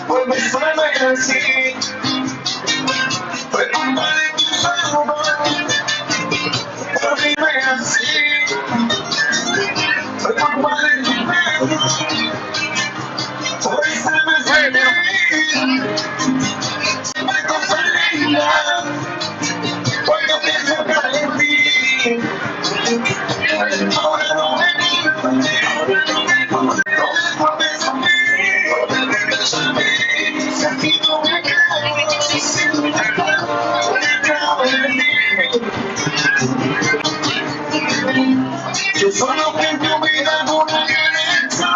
Fue mi forma de decir, fue culpa de tu salud, por vivirme así, fue culpa de tu miedo, por hacerme feliz, me consolida, cuando pienso que en ti, ahora no me yo solo que en tu vida alguna canción,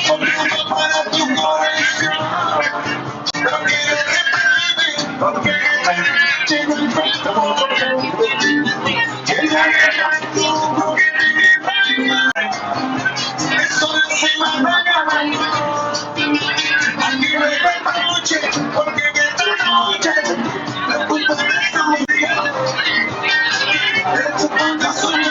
porque para tu corazón, lo que de repente, porque llegó el pronto, que ya era tú, que te lleva, eso no se manda a mi esta noche, porque en esta noche, la culpa de tu vida, es tu corazón.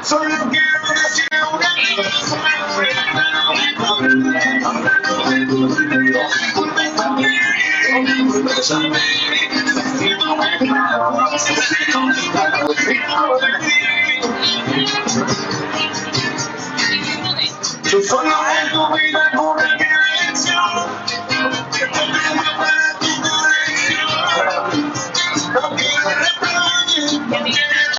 Solo quiero decir una cosa, no me